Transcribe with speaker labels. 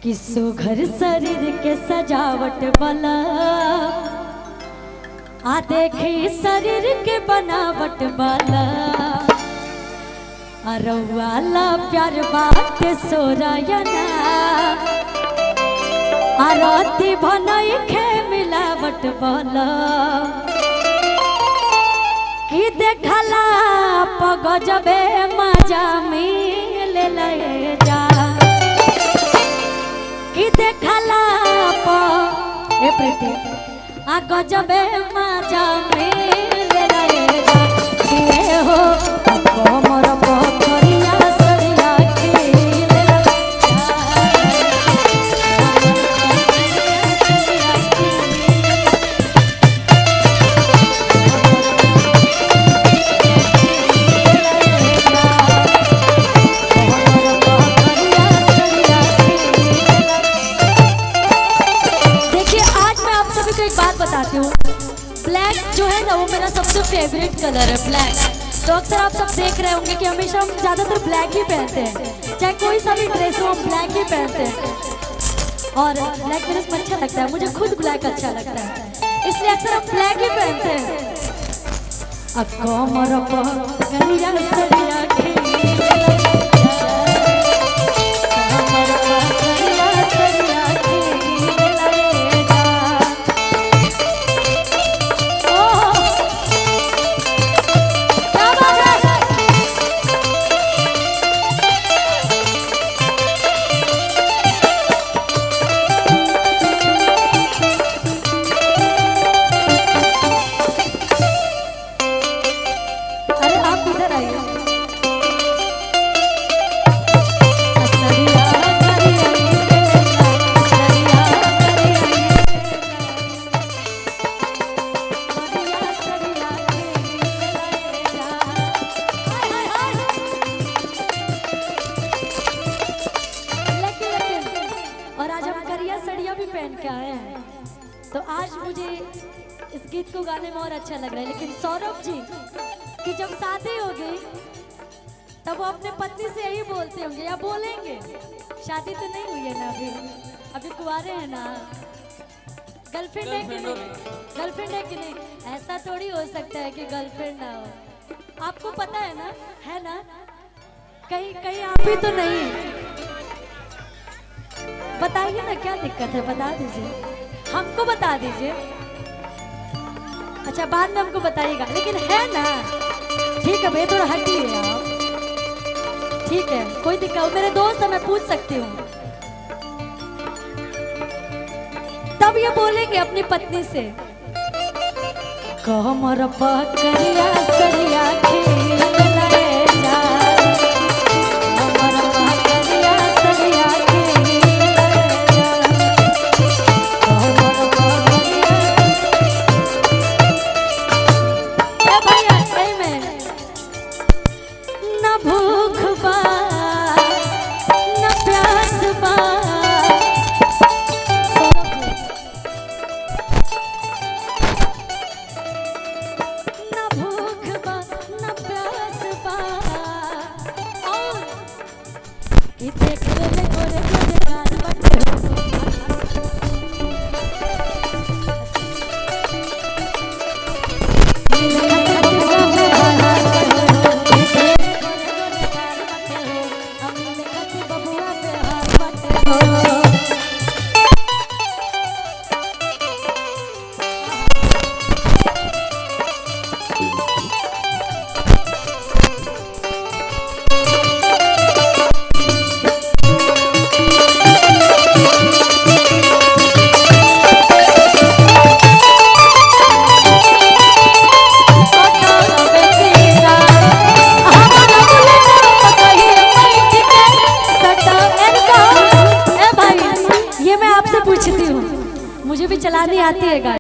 Speaker 1: कि सुघर शरीर के सजावट वाला आ देखी शरीर के बनावट वाला अरवाला प्यार बात सोरायना आरती भनई खे मिलावट वाला कि देखला पगजबे मजा मिले ले जा कि देखला ए प्रीति आ गजबे मजा मिले ले जा कि हो कोमर पोखरिया सरिया खिले बताती हूँ। ब्लैक जो है ना वो मेरा सबसे फेवरेट कलर है ब्लैक। तो अक्सर आप सब देख रहे होंगे कि हमेशा हम ज़्यादातर ब्लैक ही पहनते हैं, चाहे कोई सा भी ड्रेस हो हम ब्लैक ही पहनते हैं। और ब्लैक मेरे को अच्छा लगता है, मुझे खुद ब्लैक अच्छा लगता है, इसलिए अक्सर हम ब्लैक ही पहनते हैं। भी पहन के आए हैं तो आज मुझे इस गीत को गाने में और अच्छा लग रहा है। लेकिन सौरभ जी की जब शादी होगी तब वो अपने पत्नी से यही बोलते होंगे या बोलेंगे, शादी तो नहीं हुई है ना अभी कुंवारे हैं ना, गर्लफ्रेंड है कि नहीं, गर्लफ्रेंड है कि नहीं। ऐसा थोड़ी हो सकता है कि गर्लफ्रेंड ना हो, आपको पता है ना, है ना, कहीं कहीं आप ही तो नहीं। बताइए ना क्या दिक्कत है, बता दीजिए, हमको बता दीजिए। अच्छा बाद में हमको बताइएगा, लेकिन है ना, ठीक है भैया थोड़ा हटिए आप, ठीक है कोई दिक्कत, मेरे दोस्त है मैं पूछ सकती हूँ। तब ये बोलेंगे अपनी पत्नी से कमर पकड़िया सरिया पूछती हूँ, मुझे भी चलानी आती है गाड़ी।